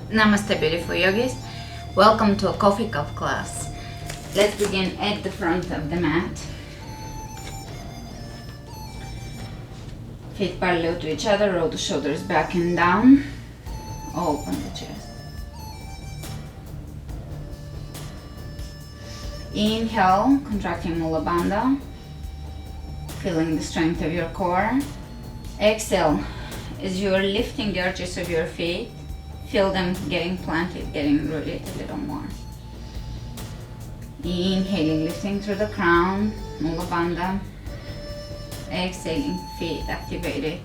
Namaste, beautiful yogis. Welcome to a coffee cup class. Let's begin at the front of the mat. Feet parallel to each other, roll the shoulders back and down. Open the chest. Inhale, contracting Mula Bandha, feeling the strength of your core. Exhale, as you are lifting the arches of your feet, feel them getting planted, getting rooted a little more. Inhaling, lifting through the crown, Mula Bandha. Exhaling, feet activated.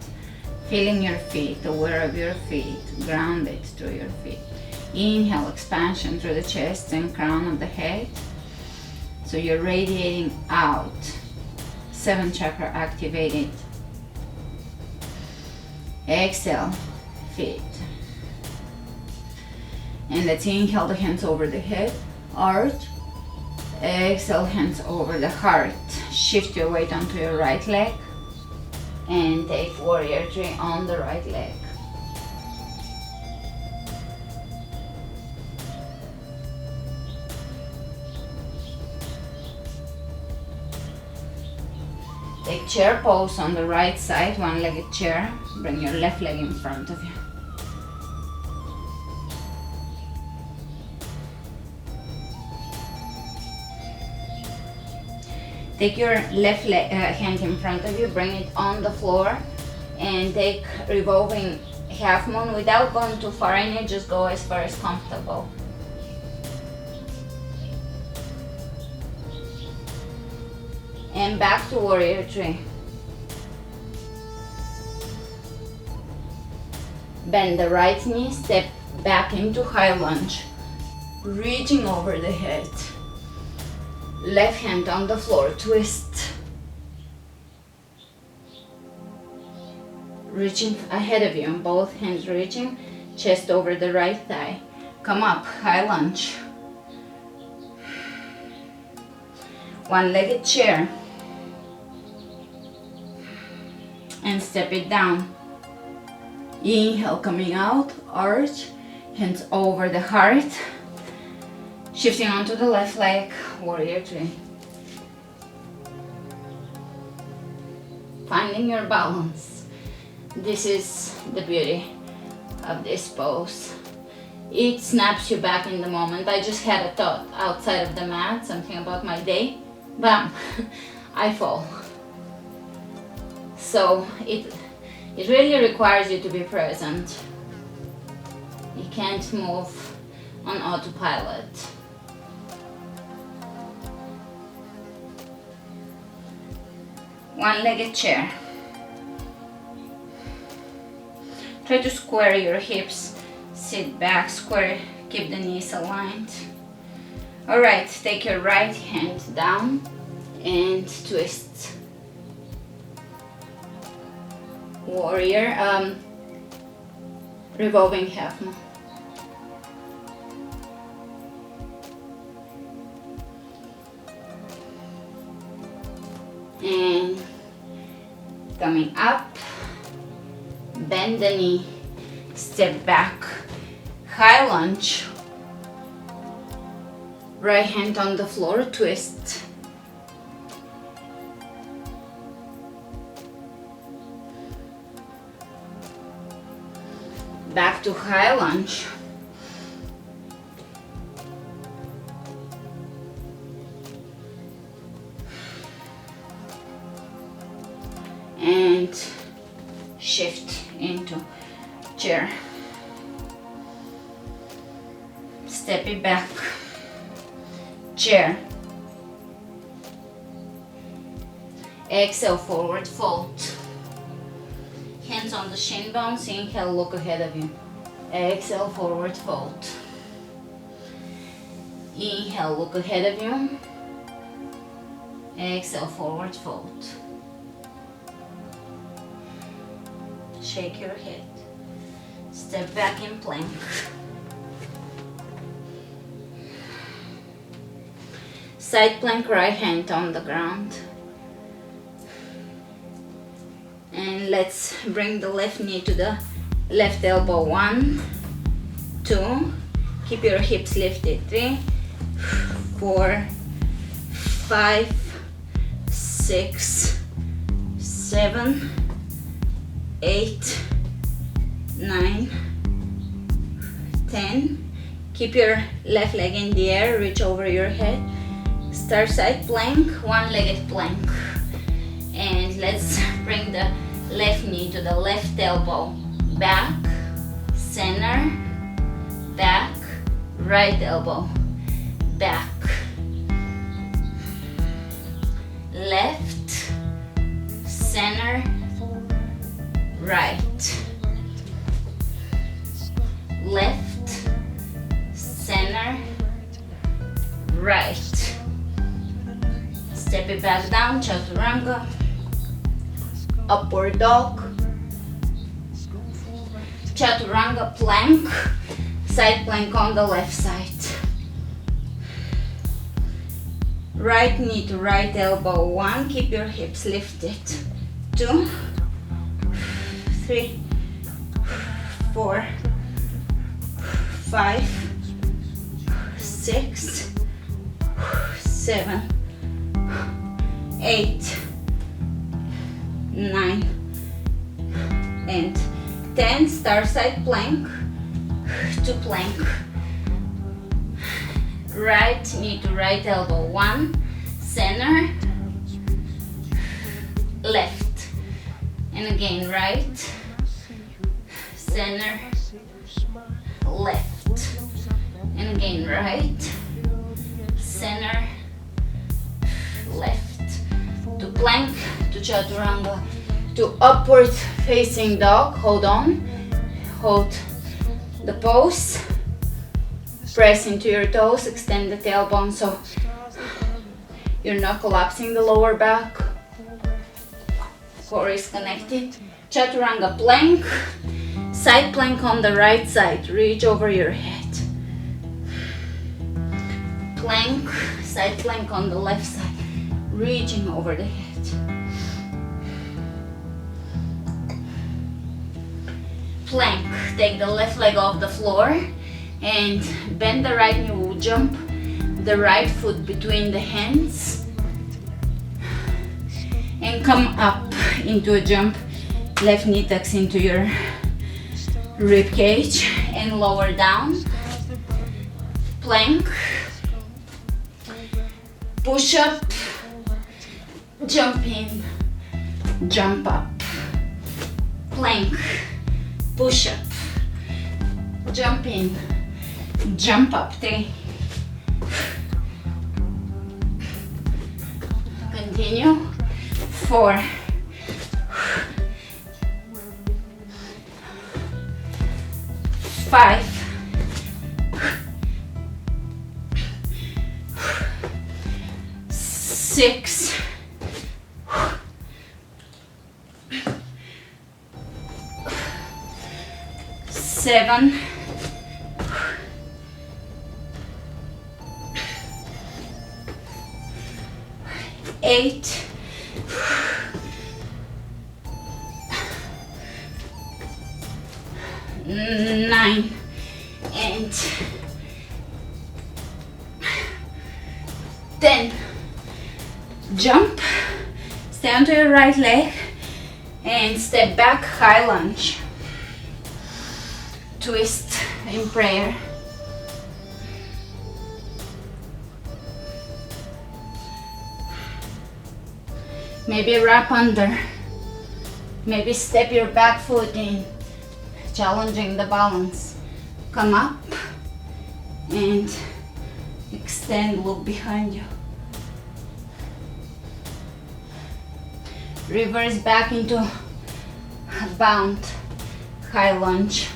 Feeling your feet, aware of your feet, grounded through your feet. Inhale, expansion through the chest and crown of the head. So you're radiating out. 7th chakra activated. Exhale, feet. And let's inhale the hands over the head, arch. Exhale, hands over the heart. Shift your weight onto your right leg and take warrior three on the right leg. Take chair pose on the right side, one-legged chair. Bring your left leg in front of you. Take your left hand in front of you, bring it on the floor, and take revolving half moon without going too far in it, just go as far as comfortable. And back to warrior three. Bend the right knee, step back into high lunge, reaching over the head. Left hand on the floor, twist. Reaching ahead of you, both hands reaching, chest over the right thigh. Come up, high lunge. One-legged chair. And step it down. Inhale, coming out, arch, hands over the heart. Shifting onto the left leg, warrior three. Finding your balance. This is the beauty of this pose. It snaps you back in the moment. I just had a thought outside of the mat, something about my day. Bam, I fall. So it really requires you to be present. You can't move on autopilot. One-legged chair. Try to square your hips, sit back, square, keep the knees aligned. Alright, take your right hand down and twist. Warrior, revolving half moon. And coming up, bend the knee, step back, high lunge, right hand on the floor, twist. Back to high lunge. And shift into chair. Step it back. Chair. Exhale, forward fold. Hands on the shin bones. Inhale, look ahead of you. Exhale, forward fold. Inhale, look ahead of you. Exhale, forward fold. Shake your head. Step back in plank. Side plank, right hand on the ground. And let's bring the left knee to the left elbow. 1, 2, keep your hips lifted, 3, 4, 5, 6, 7, 8, 9, 10. Keep your left leg in the air, reach over your head. Start side plank, one-legged plank. And let's bring the left knee to the left elbow. Back, center, back, right elbow, back, left, center, right, left, center, right. Step it back down, chaturanga, upward dog, chaturanga plank, side plank on the left side. Right knee to right elbow, 1, keep your hips lifted, 2, 3, 4, 5, 6, 7, 8, 9, and 10. Start side plank to plank. Right knee to right elbow, 1, center, left, and again right, center, left, and again right, center, left, to plank, to chaturanga, to upward facing dog. Hold on, hold the pose, press into your toes, extend the tailbone so you're not collapsing the lower back, core is connected. Chaturanga plank, side plank on the right side, reach over your head, plank, side plank on the left side, reaching over the head. Plank, take the left leg off the floor and bend the right knee, will jump the right foot between the hands and come up into a jump. Left knee tucks into your rib cage and lower down. Plank, push up, jump in, jump up. Plank, push up, jump in, jump up. 3. Continue. 4. 5. 6. 7. 8. 9 and 10. Jump, stay onto your right leg and step back, high lunge. Twist in prayer. Maybe wrap under. Maybe step your back foot in, challenging the balance. Come up and extend, look behind you. Reverse back into a bound, high lunge,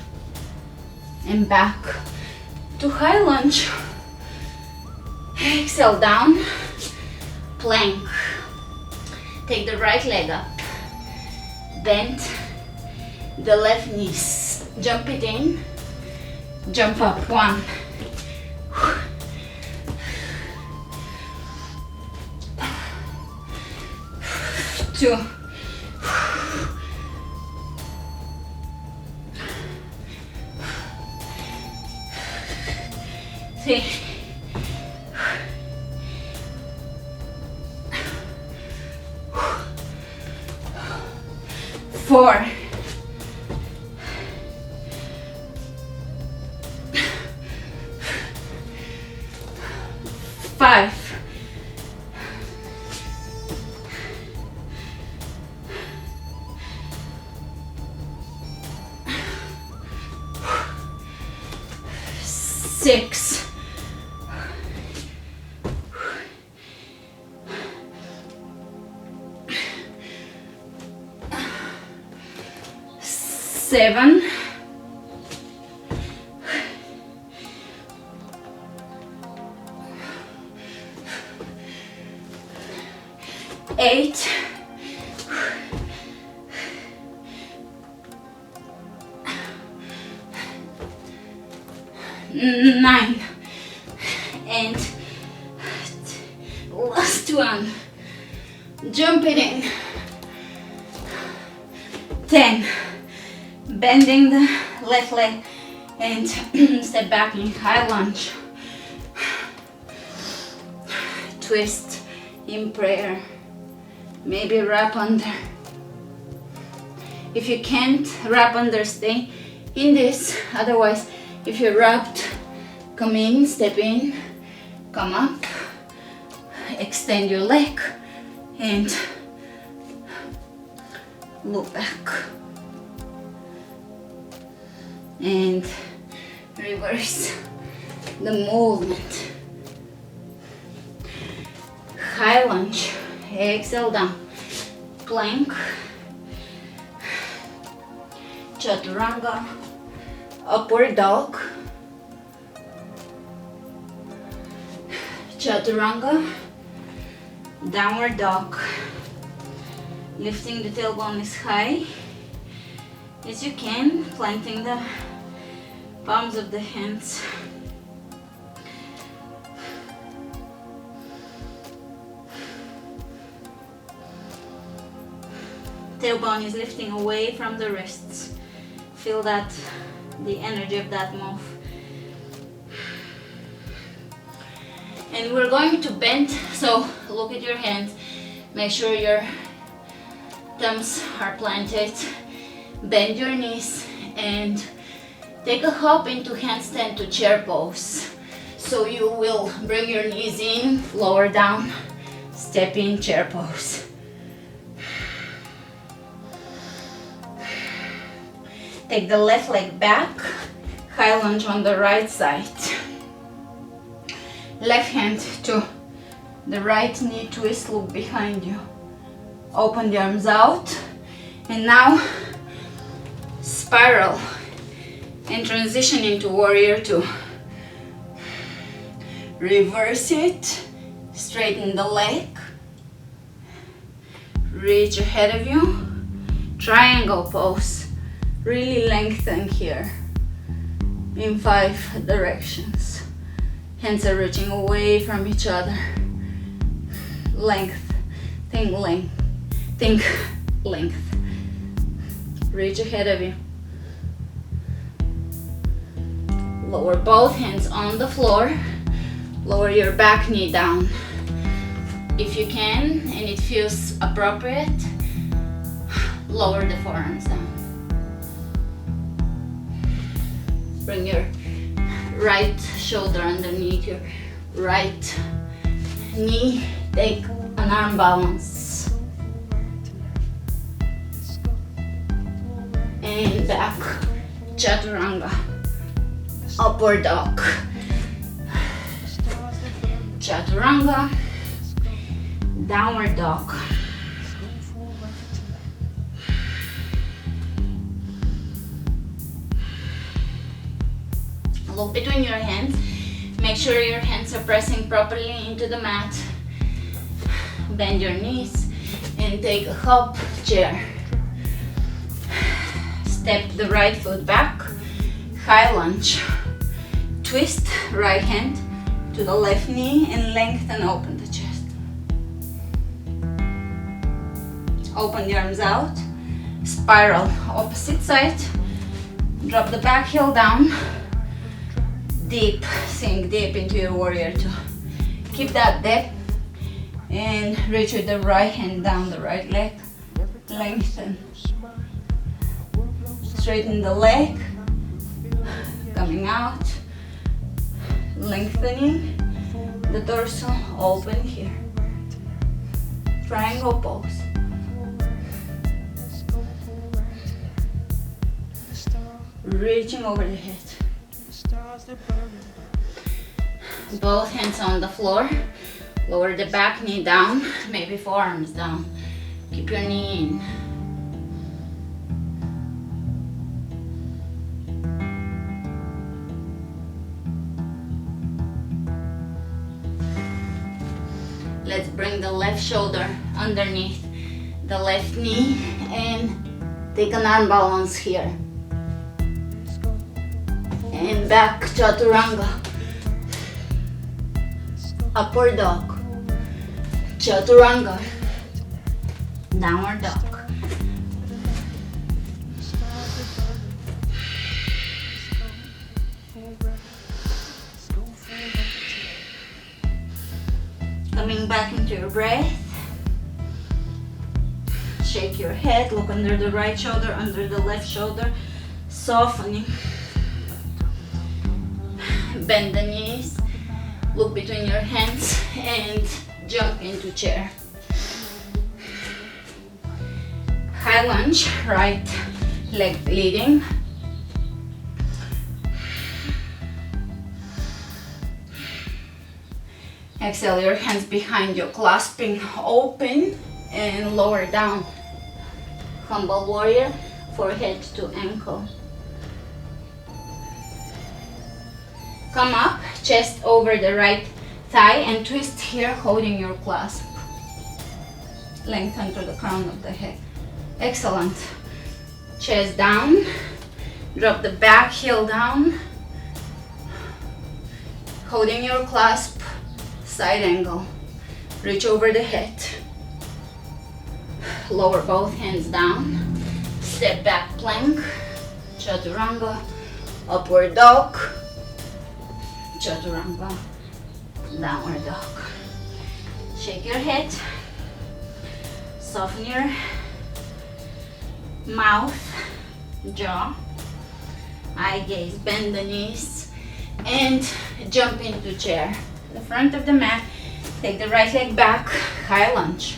and back to high lunge. Exhale down, plank. Take the right leg up, bend the left knees, jump it in, jump up. 1, 2, 3, 3, 4, 5, 6, 7, 8, 9, and last one. Jump it in. 10. Bending the left leg and step back in high lunge. Twist in prayer. Maybe wrap under. If you can't wrap under, stay in this. Otherwise, if you're wrapped, come in, step in, come up, extend your leg, and look back. And reverse the movement. High lunge, exhale down, plank, chaturanga, upward dog, chaturanga, downward dog. Lifting the tailbone as high as you can, planting the palms of the hands. Tailbone is lifting away from the wrists. Feel that, the energy of that move. And we're going to bend, so look at your hands. Make sure your thumbs are planted. Bend your knees and take a hop into handstand to chair pose. So you will bring your knees in, lower down, step in, chair pose. Take the left leg back, high lunge on the right side. Left hand to the right knee twist, look behind you. Open the arms out, and now spiral and transition into warrior 2. Reverse it, straighten the leg, reach ahead of you, triangle pose, really lengthen here in 5 directions. Hands are reaching away from each other. Length, think length, think length. Reach ahead of you. Lower both hands on the floor. Lower your back knee down. If you can and it feels appropriate, lower the forearms down. Bring your right shoulder underneath your right knee. Take an arm balance. And back, chaturanga, upward dog. Chaturanga, downward dog. Look between your hands. Make sure your hands are pressing properly into the mat. Bend your knees and take a hop, chair. Step the right foot back, high lunge. Twist right hand to the left knee and lengthen, open the chest. Open the arms out, spiral opposite side. Drop the back heel down. deep, sink deep into your warrior two. Keep that dip and reach with the right hand down the right leg. Lengthen. Straighten the leg. Coming out. Lengthening the torso. Open here. Triangle pose. Reaching over the head. Both hands on the floor. Lower the back knee down, maybe forearms down. Keep your knee in. Let's bring the left shoulder underneath the left knee and take an arm balance here. And back chaturanga. Upward dog. Chaturanga. Downward dog. Coming back into your breath. Shake your head, look under the right shoulder, under the left shoulder. Softening. Bend the knees. Look between your hands and jump into chair. High lunge, right leg leading. Exhale your hands behind you, clasping open and lower down. Humble warrior, forehead to ankle. Come up, chest over the right thigh and twist here, holding your clasp. Lengthen to the crown of the head. Excellent. Chest down. Drop the back heel down. Holding your clasp. Side angle. Reach over the head. Lower both hands down. Step back plank. Chaturanga. Upward dog. Chaturanga. Downward dog. Shake your head. Soften your mouth, jaw, eye gaze, bend the knees, and jump into chair. The front of the mat, take the right leg back, high lunge.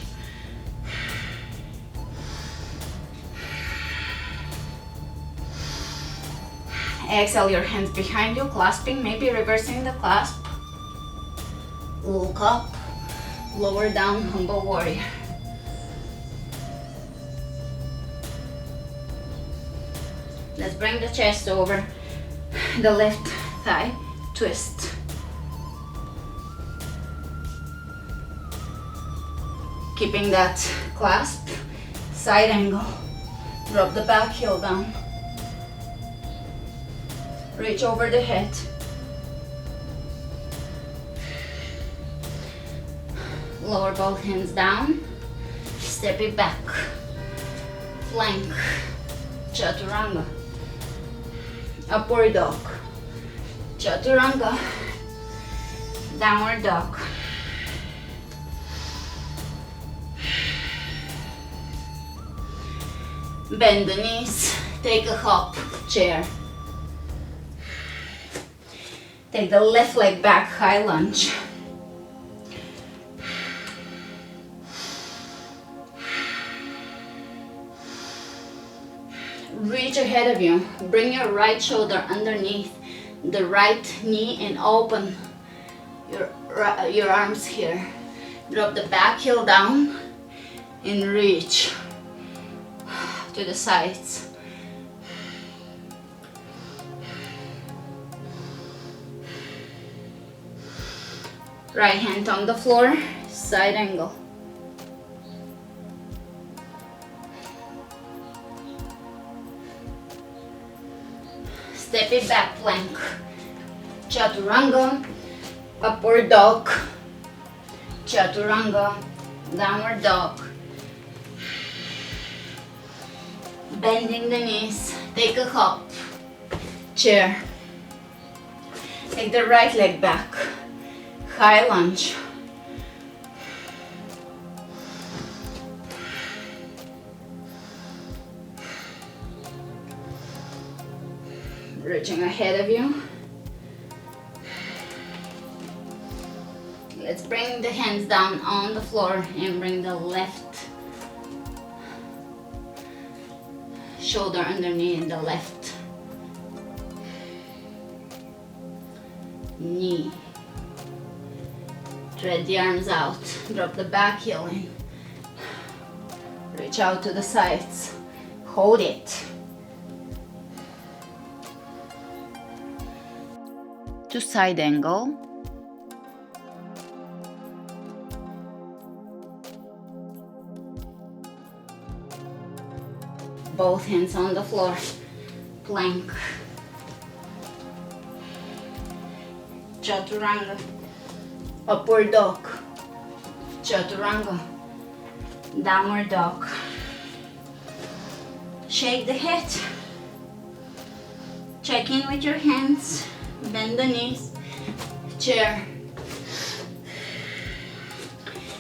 Exhale your hands behind you, clasping, maybe reversing the clasp. Look up, lower down, humble warrior. Let's bring the chest over the left thigh, twist. Keeping that clasp, side angle. Drop the back heel down. Reach over the head. Lower both hands down. Step it back. Plank. Chaturanga. Upward dog. Chaturanga. Downward dog. Bend the knees. Take a hop. Chair. Take the left leg back, high lunge. Reach ahead of you. Bring your right shoulder underneath the right knee and open your arms here. Drop the back heel down and reach to the sides. Right hand on the floor, side angle. Step it back, plank. Chaturanga, upward dog. Chaturanga, downward dog. Bending the knees, take a hop. Chair. Take the right leg back, high lunge. Reaching ahead of you. Let's bring the hands down on the floor and bring the left shoulder underneath the left knee. Thread the arms out, drop the back heel in. Reach out to the sides, hold it. To side angle. Both hands on the floor, plank. Chaturanga, upward dog. Chaturanga, downward dog. Shake the head. Check in with your hands. Bend the knees. Chair.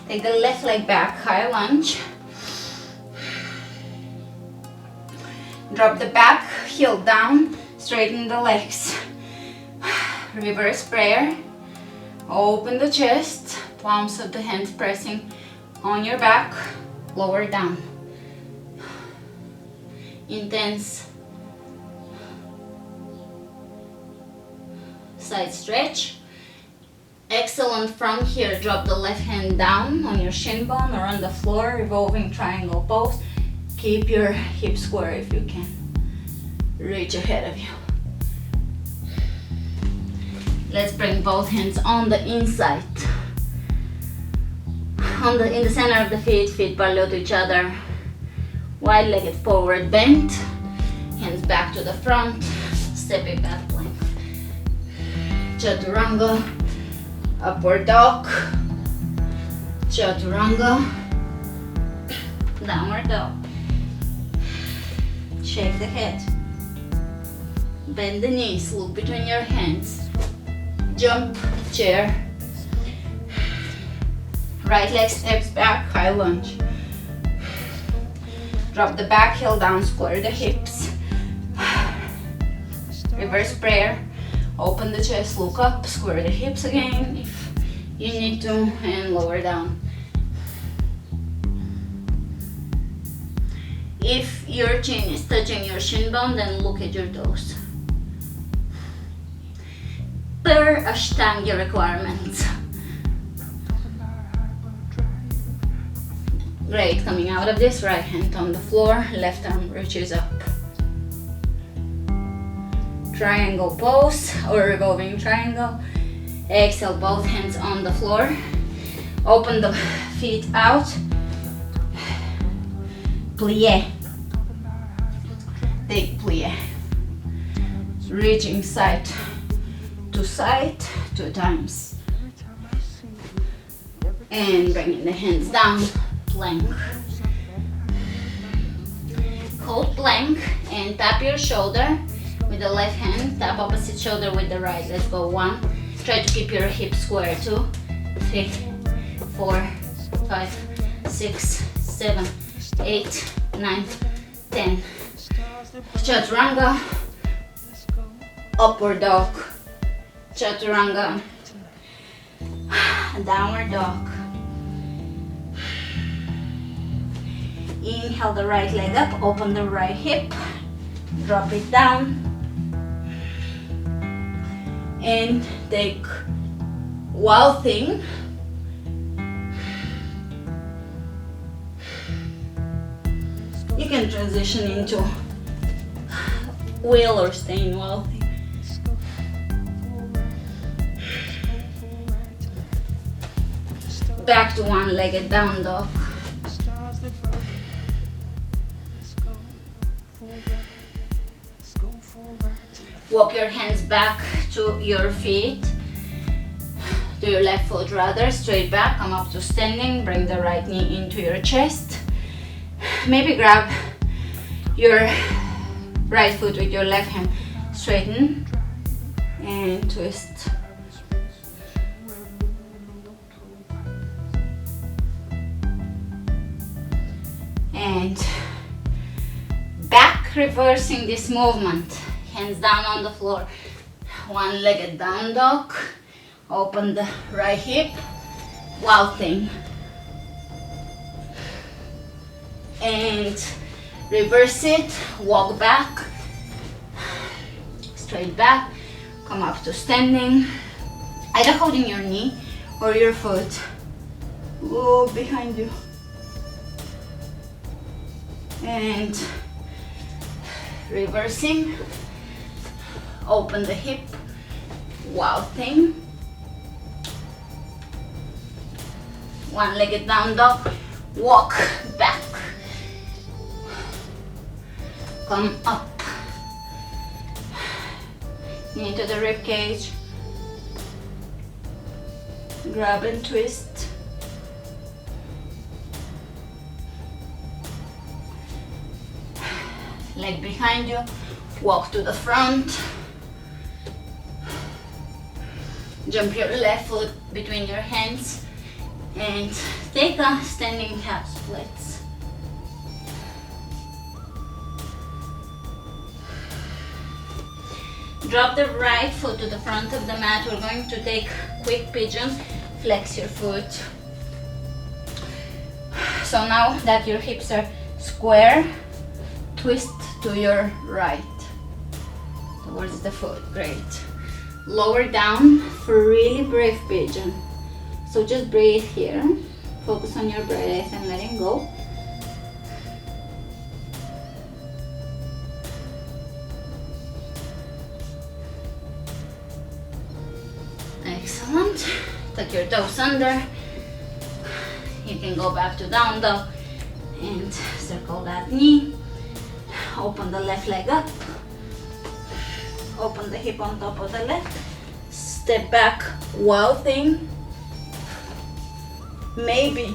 Take the left leg back, high lunge. Drop the back heel down, straighten the legs. Reverse prayer. Open the chest, palms of the hands pressing on your back, lower down. Intense side stretch. Excellent from here. Drop the left hand down on your shin bone or on the floor, revolving triangle pose. Keep your hips square if you can. Reach ahead of you. Let's bring both hands on the inside. In the center of the feet parallel to each other. Wide-legged forward bend. Hands back to the front. Stepping back plank. Chaturanga. Upward dog. Chaturanga. Downward dog. Shake the head. Bend the knees, look between your hands. Jump, chair. Right leg steps back, high lunge. Drop the back heel down, square the hips. Reverse prayer. Open the chest, look up, square the hips again if you need to, and lower down. If your chin is touching your shin bone, then look at your toes. Per Ashtanga requirements. Great, coming out of this, right hand on the floor, left arm reaches up. Triangle pose or revolving triangle. Exhale, both hands on the floor. Open the feet out. Plie. Take plie. Reaching side to side 2 times. And bringing the hands down, plank. Hold plank and tap your shoulder with the left hand, tap opposite shoulder with the right. Let's go 1. Try to keep your hips square. 2, 3, 4, 5, 6, 7, 8, 9, 10. Chaturanga, upward dog. Chaturanga, downward dog. Inhale the right leg up, open the right hip, drop it down, and take wild thing. You can transition into wheel or stay in wild thing. Back to one-legged down dog. Walk your hands back to your feet, to your left foot rather, straight back, come up to standing, bring the right knee into your chest. Maybe grab your right foot with your left hand, straighten and twist. And back, reversing this movement, hands down on the floor, one-legged down dog, open the right hip, wild thing, and reverse it, walk back, straight back, come up to standing, either holding your knee or your foot. Look behind you. And reversing, open the hip, wild thing, one-legged down dog, walk back, come up, knee to the rib cage, grab and twist, leg behind you, walk to the front, jump your left foot between your hands and take a standing calf splits. Drop the right foot to the front of the mat. We're going to take quick pigeon, flex your foot. So now that your hips are square, twist to your right towards the foot. Great. Lower down for really brave pigeon. So just breathe here. Focus on your breath and letting go. Excellent. Tuck your toes under. You can go back to down dog and circle that knee. Open the left leg up. Open the hip on top of the left. Step back, wild thing. Maybe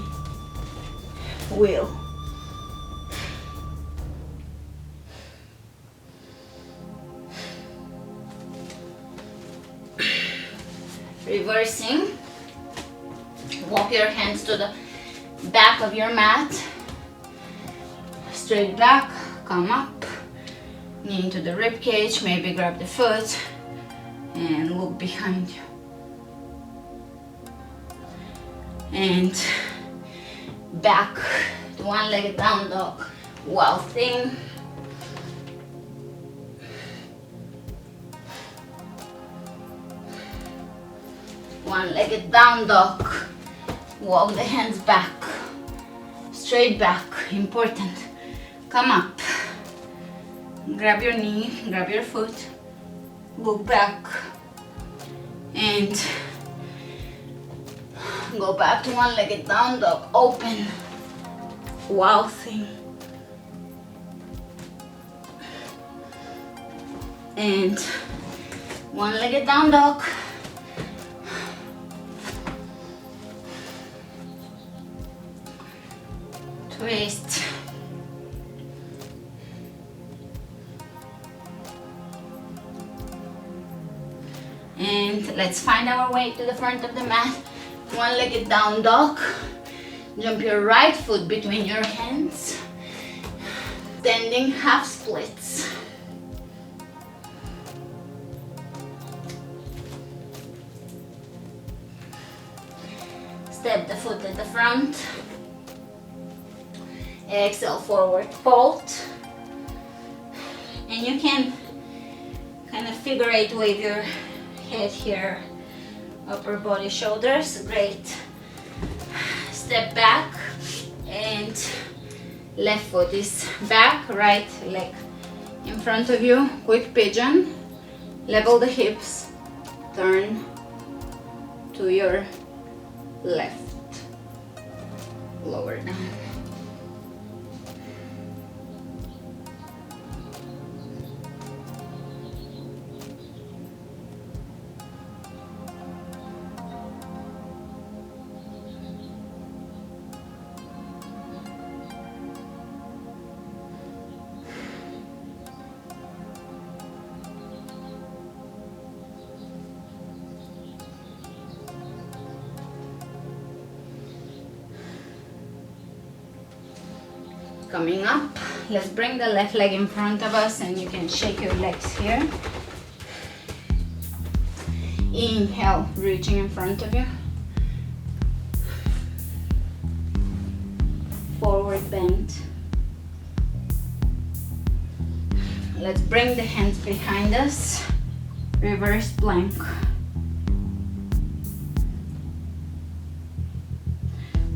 wheel. Reversing. Walk your hands to the back of your mat. Straight back, come up. Knee into the rib cage, maybe grab the foot and look behind you. And back to one-legged down dog, wild thing. One-legged down dog, walk the hands back, straight back, important. Come up. Grab your knee, grab your foot, look back, and go back to one-legged down dog, open, wild thing. And one-legged down dog. Twist. And let's find our way to the front of the mat. One-legged down dog. Jump your right foot between your hands. Standing half splits. Step the foot at the front. Exhale, forward fold. And you can kind of figure eight wave your head here, upper body, shoulders. Great. Step back and left foot is back, right leg in front of you. Quick pigeon. Level the hips. Turn to your left. Lower down. Coming up, let's bring the left leg in front of us and you can shake your legs here. Inhale, reaching in front of you. Forward bend. Let's bring the hands behind us. Reverse plank.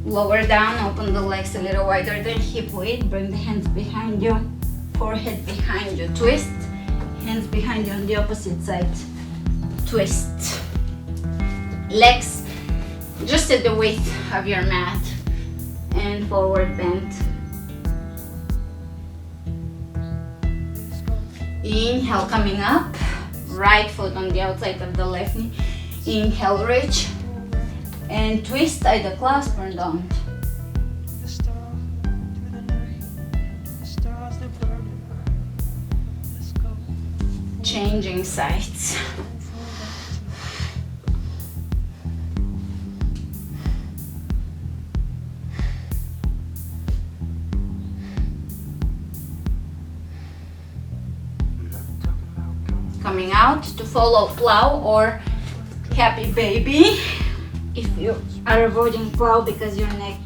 Lower down, open the legs a little wider than hip width. Bring the hands behind you, forehead behind you, twist. Hands behind you on the opposite side, twist. Legs just at the width of your mat and forward bend. Inhale, coming up, right foot on the outside of the left knee. Inhale, reach. And twist, either clasp or don't. Changing sides. Coming out to follow plow or happy baby. If you are avoiding plow because your neck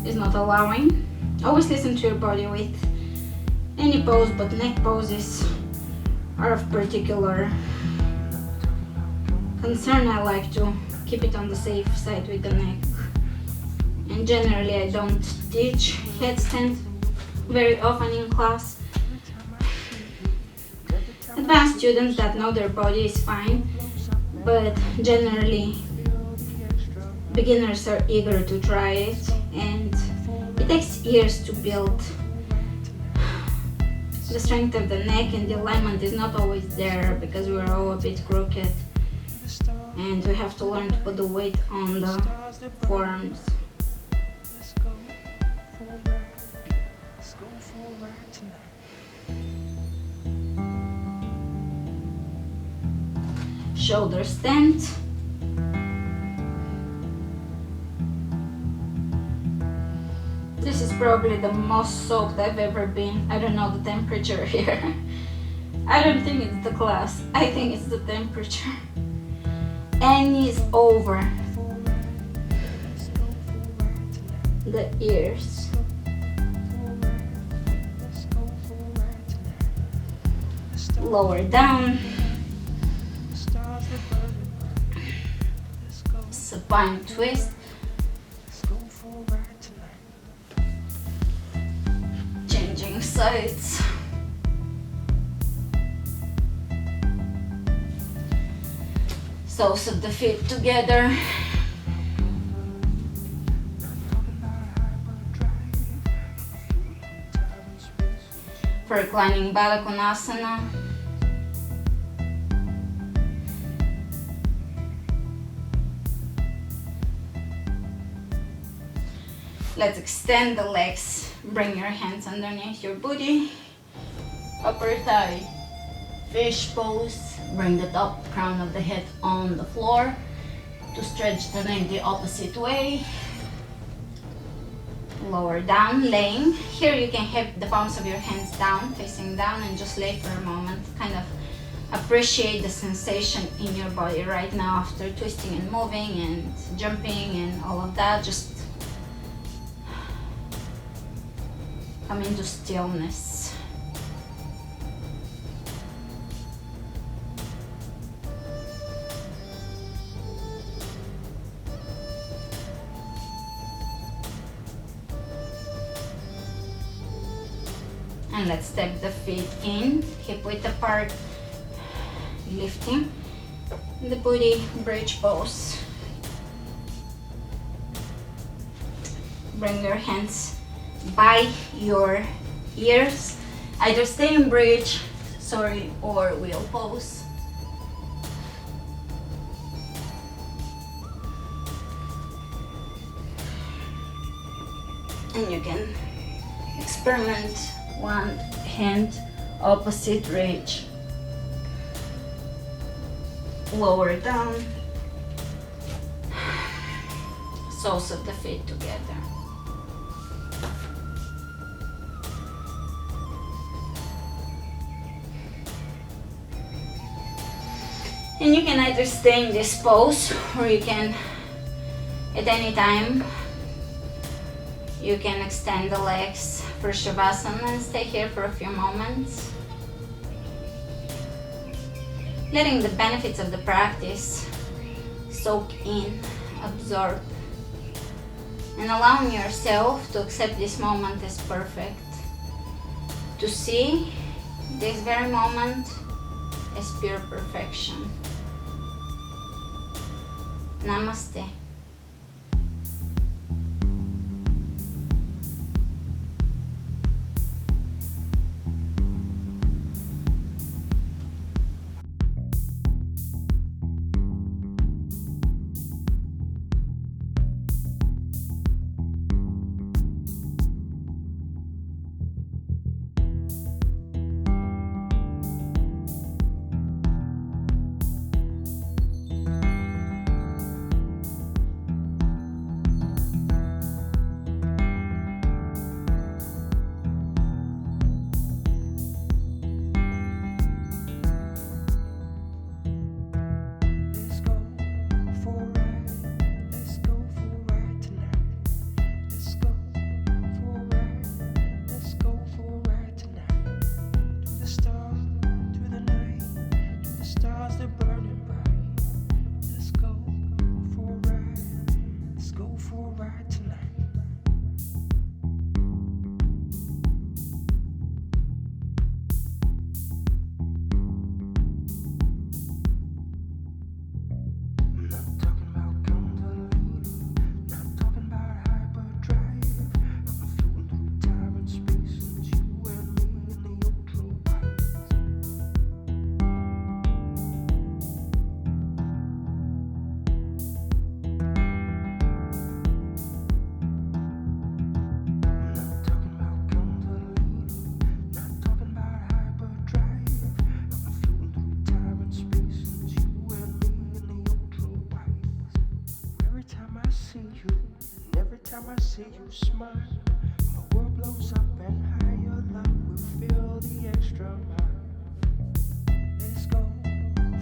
is not allowing, always listen to your body with any pose, but neck poses are of particular concern. I like to keep it on the safe side with the neck. And generally I don't teach headstand very often in class. Advanced students that know their body is fine, but generally beginners are eager to try it, and it takes years to build. The strength of the neck and the alignment is not always there because we're all a bit crooked, and we have to learn to put the weight on the forearms. Shoulder stand. This is probably the most soaked I've ever been. I don't know the temperature here. I don't think it's the class. I think it's the temperature. And knees over the ears. Lower down. Supine twist. Changing sides. Soles of the feet together. For reclining Baddha Konasana. Let's extend the legs. Bring your hands underneath your booty. Upper thigh. Fish pose. Bring the top crown of the head on the floor to stretch the neck the opposite way. Lower down, laying. Here you can have the palms of your hands down, facing down, and just lay for a moment. Kind of appreciate the sensation in your body right now after twisting and moving and jumping and all of that. Just come into stillness. And let's step the feet in, hip width apart, lifting the booty, bridge pose. Bring your hands by your ears, either stay in bridge, or wheel pose. And you can experiment one hand opposite reach. Lower down. soles of the feet together. And you can either stay in this pose, or you can, at any time, you can extend the legs for Shavasana and stay here for a few moments. Letting the benefits of the practice soak in, absorb, and allowing yourself to accept this moment as perfect. To see this very moment as pure perfection. Namaste. I see you smile, my world blows up and higher love will feel the extra mile. Let's go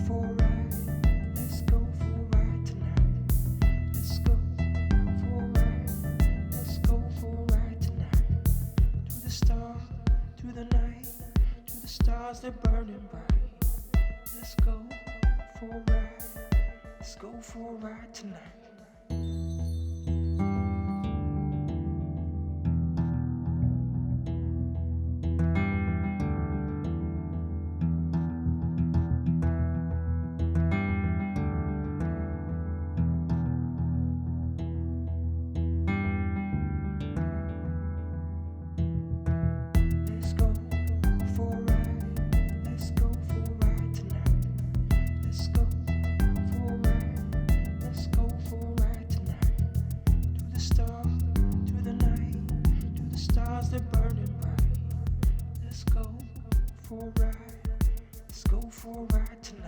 for a ride, let's go for a ride tonight. Let's go for a ride, let's go for a ride tonight. To the stars, to the night, to the stars that burning bright. Let's go for a ride, let's go for a ride tonight. For a ride, let's go for a ride tonight.